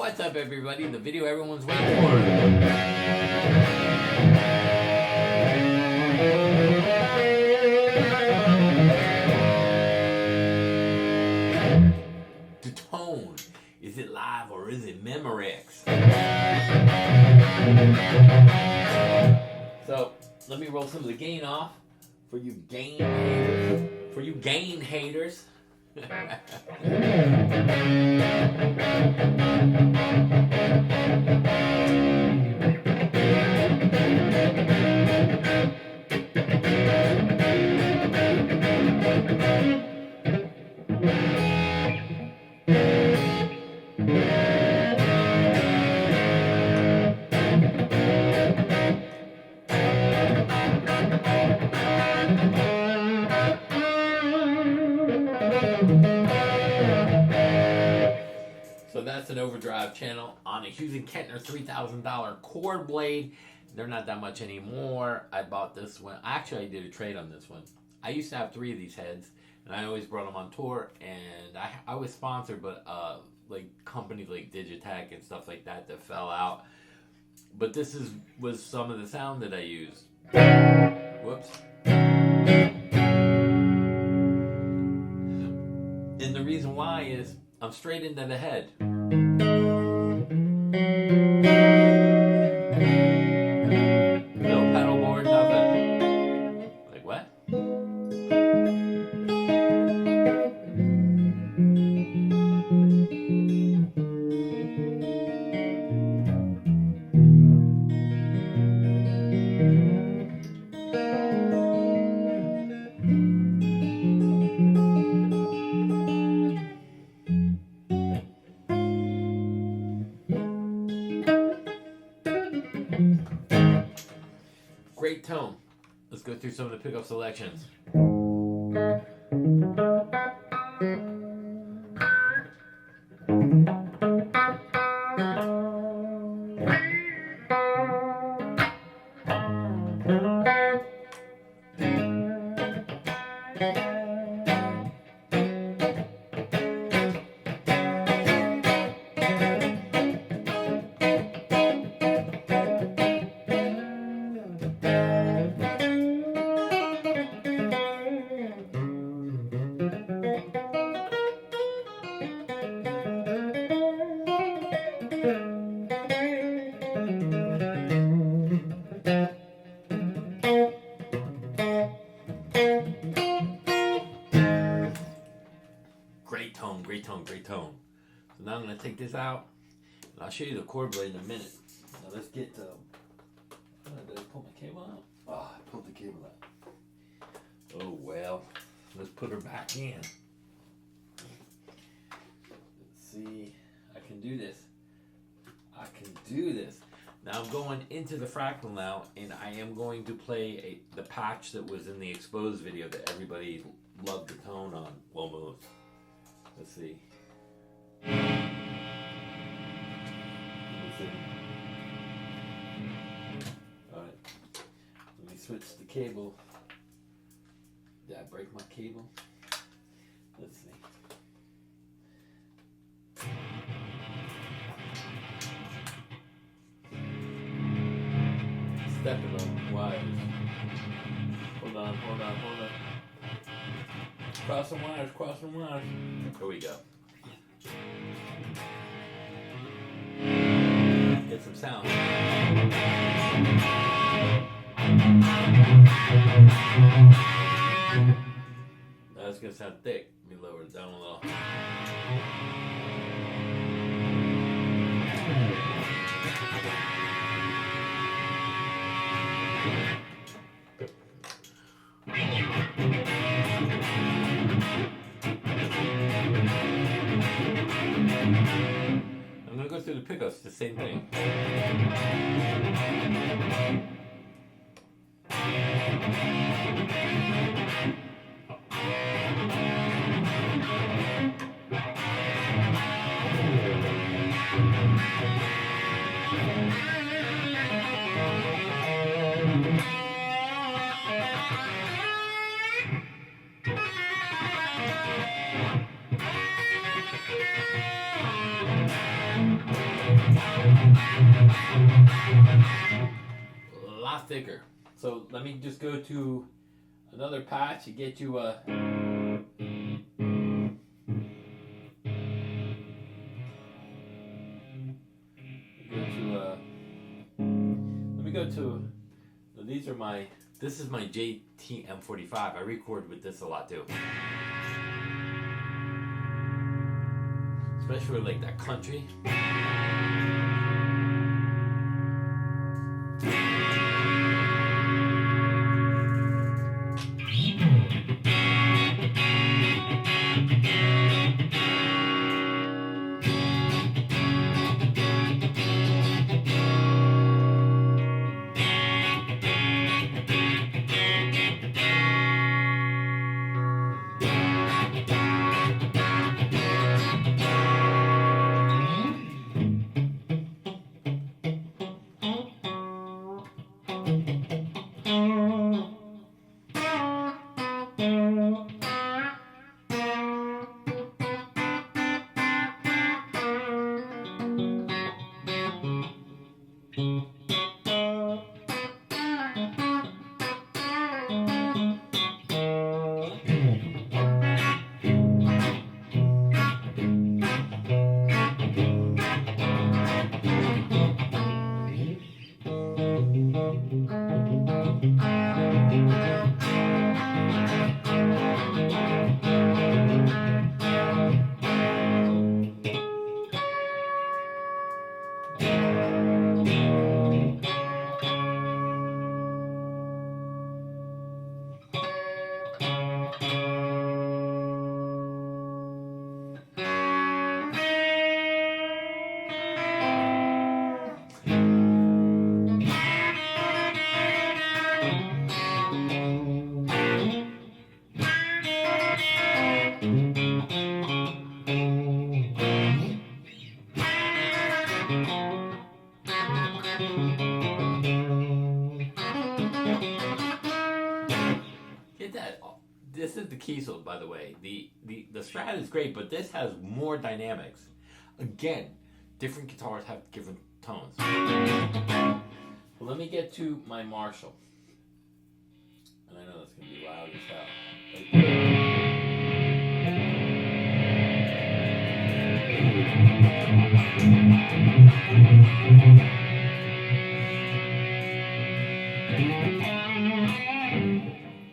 What's up, everybody? The video everyone's waiting for. The tone. Is it live or is it Memorex? So, let me roll some of the gain off for you gain haters. For you gain haters. So that's an overdrive channel on a Hughes & Kettner $3,000 cord blade. They're not that much anymore. I bought this one. Actually, I did a trade on this one. I used to have 3 of these heads, and I always brought them on tour. And I was sponsored, but like companies like Digitech and stuff like that fell out. But this was some of the sound that I used. Whoops. And the reason why is I'm straight into the head. No pedal board, nothing. Like what? Great tone. Let's go through some of the pickup selections. Great tone, great tone, great tone. So now I'm going to take this out, and I'll show you the cord blade in a minute. Now let's get did I pull my cable out? Oh, I pulled the cable out. Oh well, let's put her back in. Let's see, I can do this. I can do this. Now I'm going into the Fractal now, and I am going to play the patch that was in the exposed video that everybody loved the tone on. Well, most. Let's see. Alright. Let me switch the cable. Did I break my cable? Let's see. Stepping on wires. Hold on. Cross some wires. Here we go. Get some sound. That's gonna sound thick. Let me lower it down a little. I'm going to go through the pickups, the same thing. A lot thicker. So let me just go to another patch to get you a. Let me go to. These are my. This is my JTM45. I record with this a lot too. Especially like that country. Get that. This is the Kiesel, by the way. The Strat is great, but this has more dynamics. Again, different guitars have different tones. Well, let me get to my Marshall. And I know that's going to be loud as hell.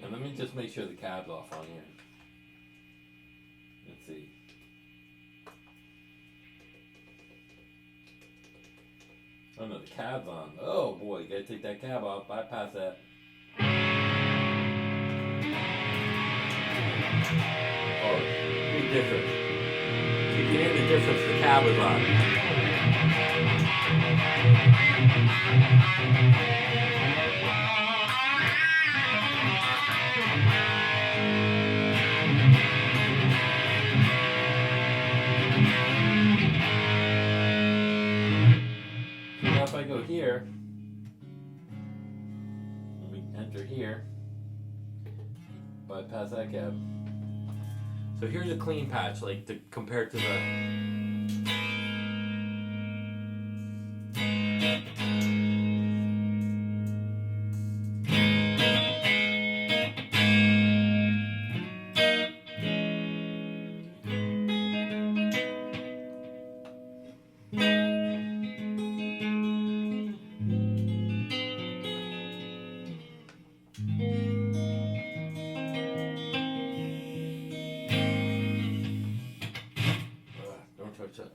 And let me just make sure the cab's off on here. Let's see. Oh no, the cab's on. Oh boy, you gotta take that cab off, bypass that. Oh, big difference. You can hear the difference, the cab is on. Now if I go here, let me enter here, bypass that cab. So here's a clean patch, like compared to the. Don't touch that.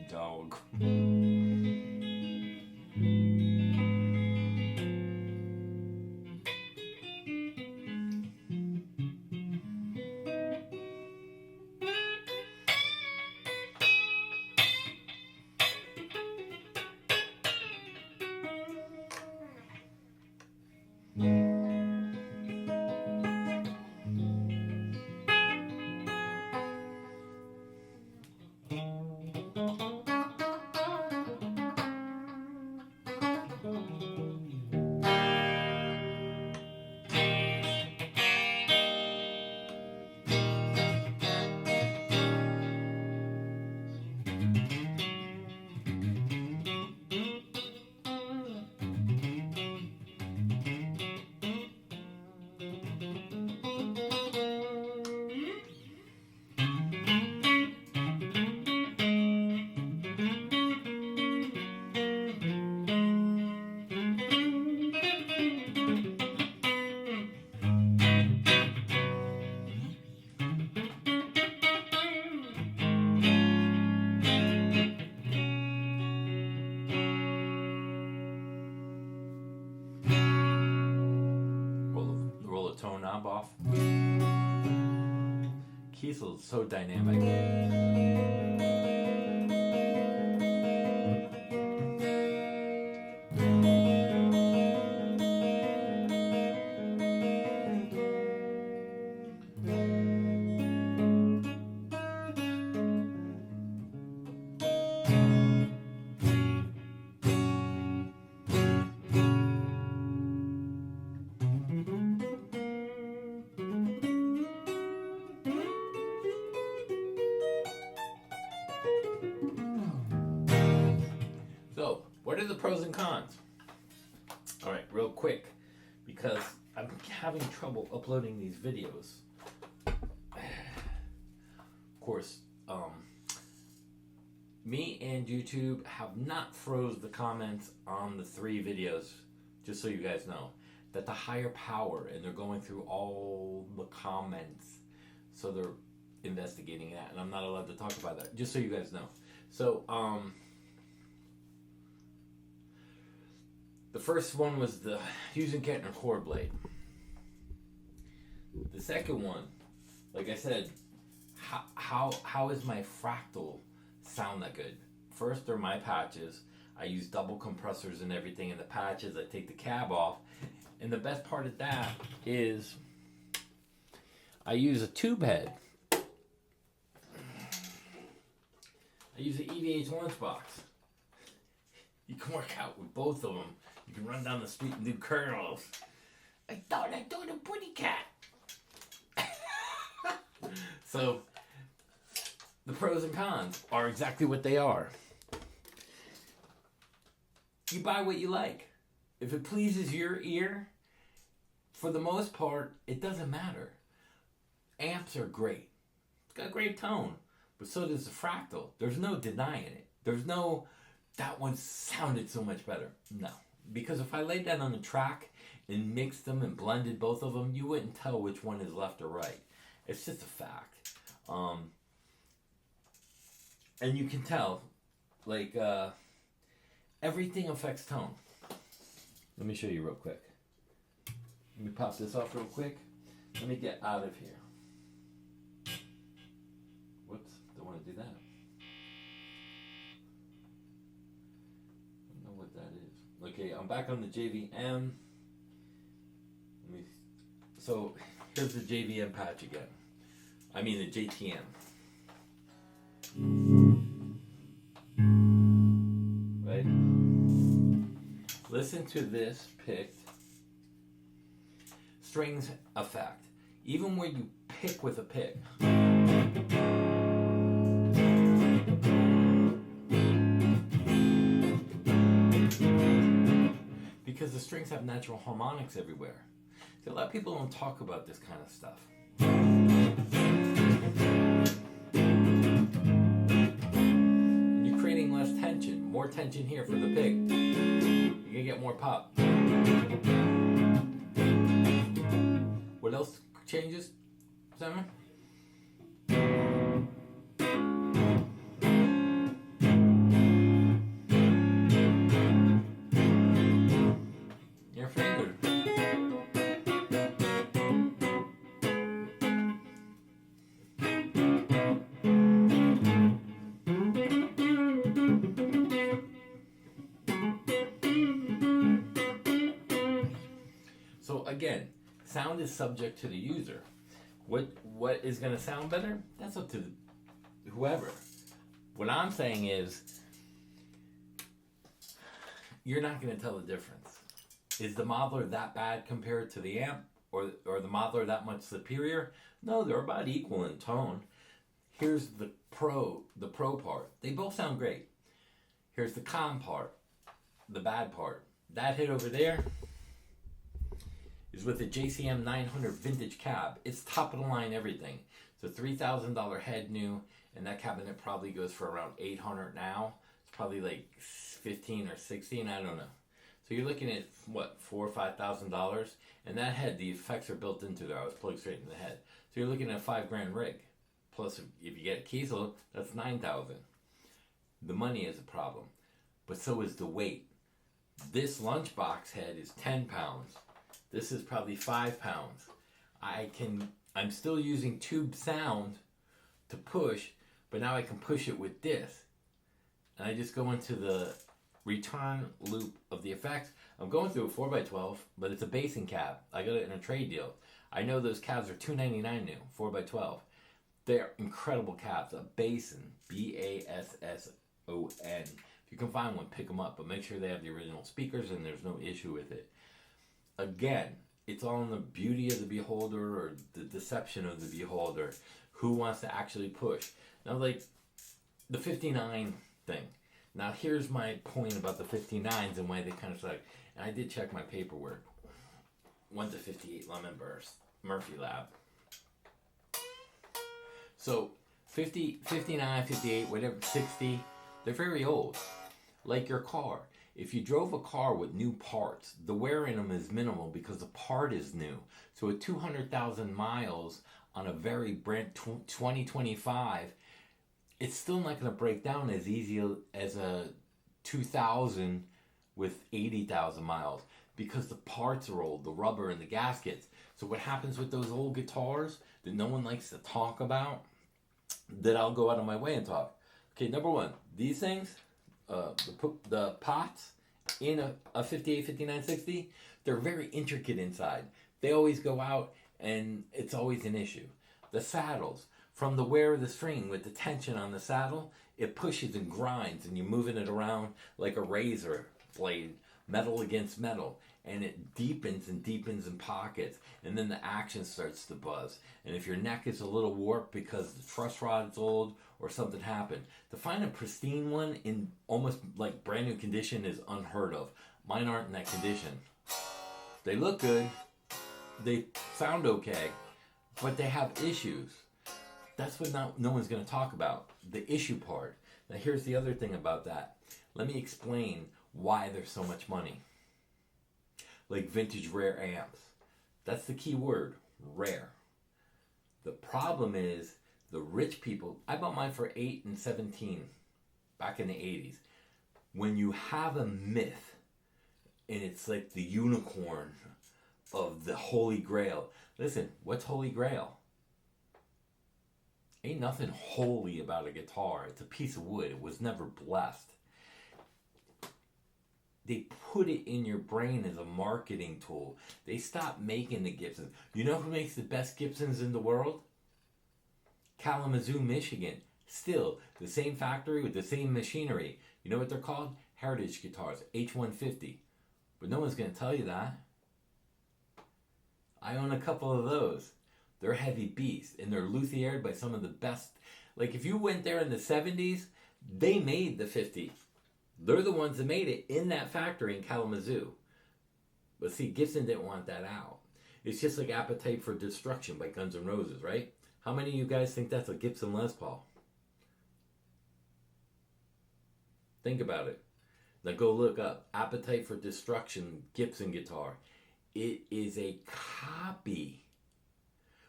Dog. Kiesel is so dynamic. So, what are the pros and cons? All right, real quick, because I'm having trouble uploading these videos. Of course, me and YouTube have not froze the comments on the 3 videos, just so you guys know, that the higher power, and they're going through all the comments, so they're investigating that, and I'm not allowed to talk about that, just so you guys know. So, the first one was the Hughes & Kettner cord blade. The second one, like I said, how is my Fractal sound that good? First, they're my patches. I use double compressors and everything in the patches. I take the cab off. And the best part of that is I use a tube head. I use an EVH lunchbox. You can work out with both of them. You can run down the street and do curls. I thought I doing a booty cat. So, the pros and cons are exactly what they are. You buy what you like. If it pleases your ear, for the most part, it doesn't matter. Amps are great. It's got a great tone. But so does the Fractal. There's no denying it. There's no, that one sounded so much better. No. Because if I laid that on the track and mixed them and blended both of them, you wouldn't tell which one is left or right. It's just a fact. And you can tell, like, everything affects tone. Let me show you real quick. Let me pop this off real quick. Let me get out of here. Whoops, don't want to do that. I don't know what that is. Okay, I'm back on the JVM. So, here's the JVM patch again. I mean the JTM. Right? Listen to this picked. Strings effect. Even when you pick with a pick. Because the strings have natural harmonics everywhere. See, a lot of people don't talk about this kind of stuff. And you're creating less tension. More tension here for the pick. You're going to get more pop. What else changes, Simon? Your finger. So again, sound is subject to the user. What is going to sound better? That's up to whoever. What I'm saying is, you're not going to tell the difference. Is the modeler that bad compared to the amp, or the modeler that much superior? No, they're about equal in tone. Here's the pro part. They both sound great. Here's the con part, the bad part. That hit over there is with the JCM 900 vintage cab. It's top of the line everything. It's a $3,000 head new, and that cabinet probably goes for around $800 now. It's probably like 15 or 16, I don't know. So you're looking at what, $4,000 or $5,000, and that head, the effects are built into there. I was plugged straight in the head. So you're looking at a $5,000 rig. Plus, if you get a Kiesel, that's $9,000. The money is a problem, but so is the weight. This lunchbox head is 10 pounds. This is probably 5 pounds. I'm still using tube sound to push, but now I can push it with this. And I just go into the return loop of the effects. I'm going through a 4x12, but it's a basing cab. I got it in a trade deal. I know those cabs are $299 new, 4x12. They're incredible cabs. A Bason, B-A-S-S-O-N. If you can find one, pick them up, but make sure they have the original speakers and there's no issue with it. Again, it's all in the beauty of the beholder or the deception of the beholder. Who wants to actually push? Now, like the 59 thing. Now, here's my point about the 59s and why they kind of suck. And I did check my paperwork. 1 to 58 lemon burst, Murphy Lab. So 50, 59, 58, whatever, 60, they're very old. Like your car. If you drove a car with new parts, the wear in them is minimal because the part is new. So at 200,000 miles on a very brand 2025, it's still not going to break down as easy as a 2000 with 80,000 miles because the parts are old, the rubber and the gaskets. So what happens with those old guitars that no one likes to talk about, that I'll go out of my way and talk. Okay, number one, these things, the pots in a 58, 59, 60, they're very intricate inside. They always go out and it's always an issue. The saddles, from the wear of the string with the tension on the saddle, it pushes and grinds and you're moving it around like a razor blade, metal against metal, and it deepens and deepens in pockets, and then the action starts to buzz. And if your neck is a little warped because the truss rod's old or something happened, to find a pristine one in almost like brand new condition is unheard of. Mine aren't in that condition. They look good, they sound okay, but they have issues. That's what no one's going to talk about, the issue part. Now here's the other thing about that. Let me explain why there's so much money. Like vintage rare amps. That's the key word, rare. The problem is the rich people, I bought mine for $8 and $17 back in the 80s. When you have a myth and it's like the unicorn of the Holy Grail. Listen, what's Holy Grail? Ain't nothing holy about a guitar. It's a piece of wood. It was never blessed. They put it in your brain as a marketing tool. They stopped making the Gibsons. You know who makes the best Gibsons in the world? Kalamazoo, Michigan. Still, the same factory with the same machinery. You know what they're called? Heritage guitars, H150. But no one's going to tell you that. I own a couple of those. They're heavy beasts, and they're luthiered by some of the best. Like, if you went there in the 70s, they made the 50. They're the ones that made it in that factory in Kalamazoo. But see, Gibson didn't want that out. It's just like Appetite for Destruction by Guns N' Roses, right? How many of you guys think that's a Gibson Les Paul? Think about it. Now go look up Appetite for Destruction Gibson guitar. It is a copy.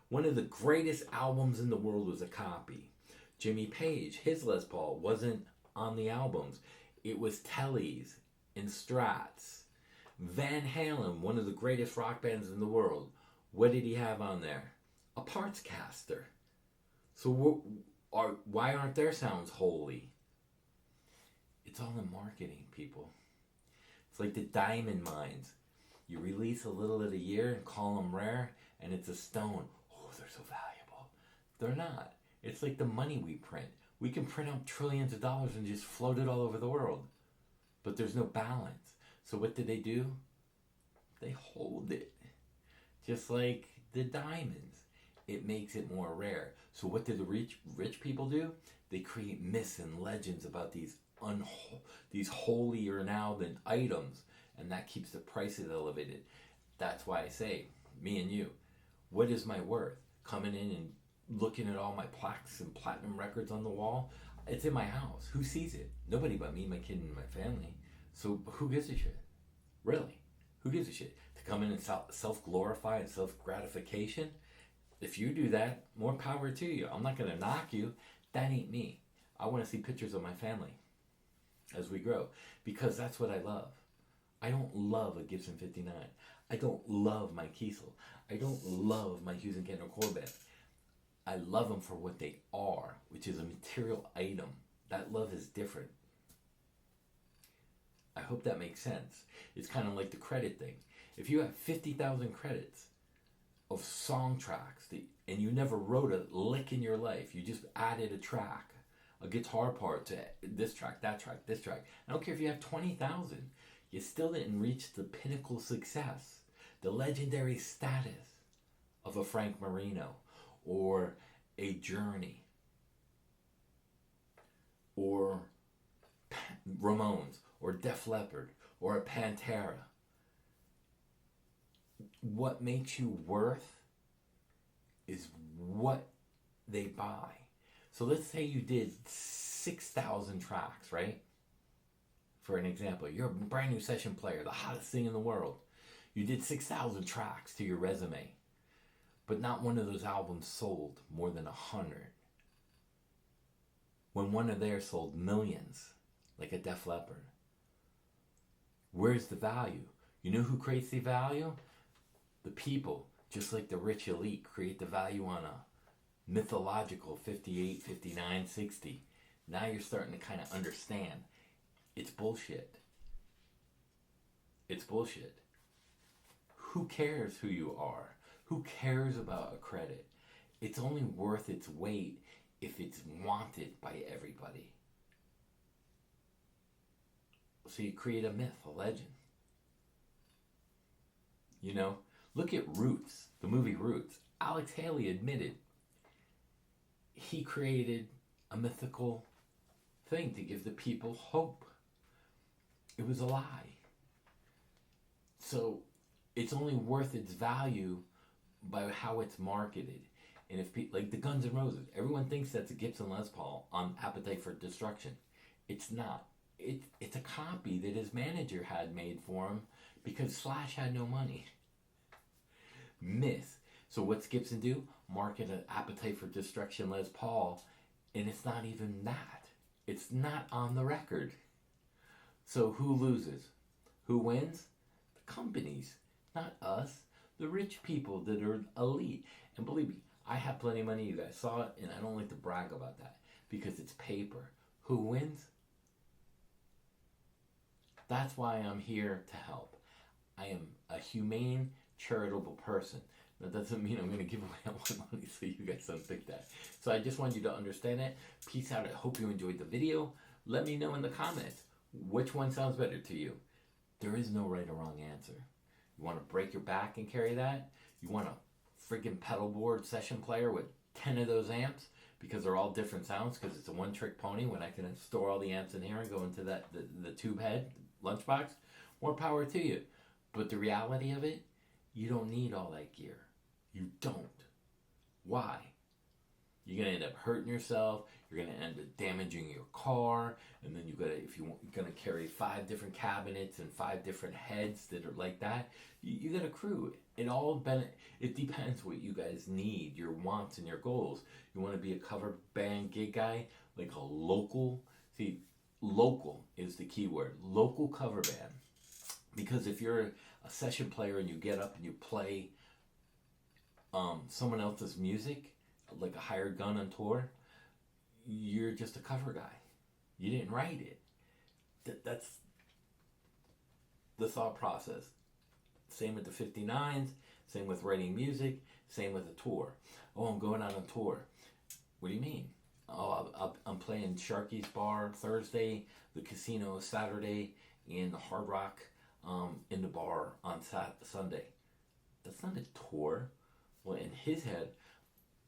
One of the greatest albums in the world was a copy. Jimmy Page, his Les Paul wasn't on the albums. It was Tellys and Strats. Van Halen, one of the greatest rock bands in the world. What did he have on there? A parts caster. So why aren't their sounds holy? It's all in marketing, people. It's like the diamond mines. You release a little at a year and call them rare, and it's a stone. Oh, they're so valuable. They're not. It's like the money we print. We can print out trillions of dollars and just float it all over the world. But there's no balance. So what do? They hold it. Just like the diamonds. It makes it more rare. So what do the rich people do? They create myths and legends about these holier now than items. And that keeps the prices elevated. That's why I say, me and you, what is my worth? Coming in and looking at all my plaques and platinum records on the wall, it's in my house. Who sees it? Nobody but me, my kid, and my family. So who gives a shit? Really? Who gives a shit? To come in and self-glorify and self-gratification? If you do that, more power to you. I'm not going to knock you. That ain't me. I want to see pictures of my family as we grow, because that's what I love. I don't love a Gibson 59. I don't love my Kiesel. I don't love my Hughes and Kettner Corbett. I love them for what they are, which is a material item. That love is different. I hope that makes sense. It's kind of like the credit thing. If you have 50,000 credits of song tracks and you never wrote a lick in your life, you just added a track, a guitar part to this track, that track, this track. I don't care if you have 20,000. You still didn't reach the pinnacle success, the legendary status of a Frank Marino or a Journey or Ramones or Def Leppard or a Pantera. What makes you worth is what they buy. So let's say you did 6,000 tracks, right? For an example, you're a brand new session player, the hottest thing in the world. You did 6,000 tracks to your resume, but not one of those albums sold more than 100. When one of theirs sold millions, like a Def Leppard. Where's the value? You know who creates the value? The people, just like the rich elite, create the value on a mythological 58, 59, 60. Now you're starting to kind of understand. It's bullshit. It's bullshit. Who cares who you are? Who cares about a credit? It's only worth its weight if it's wanted by everybody. So you create a myth, a legend. You know? Look at Roots, the movie Roots. Alex Haley admitted he created a mythical thing to give the people hope. It was a lie. So it's only worth its value by how it's marketed. And if people, like the Guns N' Roses, everyone thinks that's a Gibson Les Paul on Appetite for Destruction. It's not. It's a copy that his manager had made for him because Slash had no money. Myth. So what's Gibson do? Market an Appetite for Destruction Les Paul, and it's not even that. It's not on the record. So who loses? Who wins? The companies, not us. The rich people that are elite. And believe me, I have plenty of money. You guys saw it, and I don't like to brag about that because it's paper. Who wins? That's why I'm here to help. I am a humane, charitable person. That doesn't mean I'm going to give away all my money, so you guys don't think that. So I just want you to understand that. Peace out. I hope you enjoyed the video. Let me know in the comments which one sounds better to you. There is no right or wrong answer. You want to break your back and carry that? You want a freaking pedal board session player with 10 of those amps because they're all different sounds because it's a one-trick pony when I can store all the amps in here and go into that the tube head lunchbox? More power to you. But the reality of it, you don't need all that gear. You don't. Why? You're gonna end up hurting yourself. You're gonna end up damaging your car, and then you're gonna carry 5 different cabinets and 5 different heads that are like that. You got a crew. It depends what you guys need, your wants and your goals. You want to be a cover band gig guy, like a local. See, local is the key word. Local cover band. Because if you're a session player and you get up and you play someone else's music, like a hired gun on tour, you're just a cover guy. You didn't write it. That's the thought process. Same with the 59s, same with writing music, same with a tour. Oh, I'm going on a tour. What do you mean? Oh, I'm playing Sharky's Bar Thursday, the casino Saturday, and the Hard Rock in the bar on Sunday. That's not a tour. Well, in his head,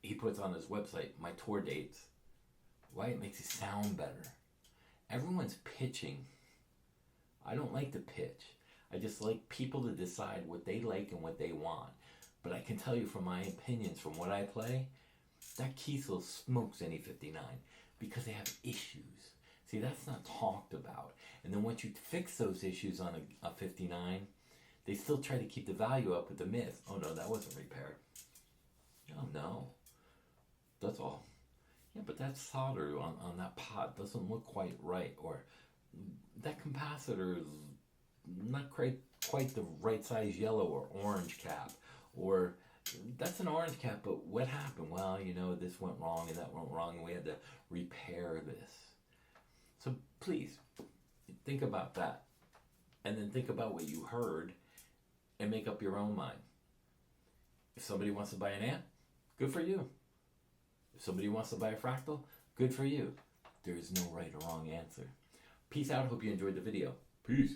he puts on his website my tour dates. Why? It makes it sound better. Everyone's pitching. I don't like to pitch. I just like people to decide what they like and what they want. But I can tell you from my opinions, from what I play, that Kiesel smokes any 59 because they have issues. See, that's not talked about. And then once you fix those issues on a 59, they still try to keep the value up with the myth. Oh no, that wasn't repaired. Oh no, that's all. Yeah, but that solder on that pot doesn't look quite right. Or that capacitor is not quite the right size yellow or orange cap. Or that's an orange cap, but what happened? Well, you know, this went wrong and that went wrong, and we had to repair this. So please, think about that. And then think about what you heard and make up your own mind. If somebody wants to buy an amp, good for you. If somebody wants to buy a Fractal, good for you. There is no right or wrong answer. Peace out. Hope you enjoyed the video. Peace.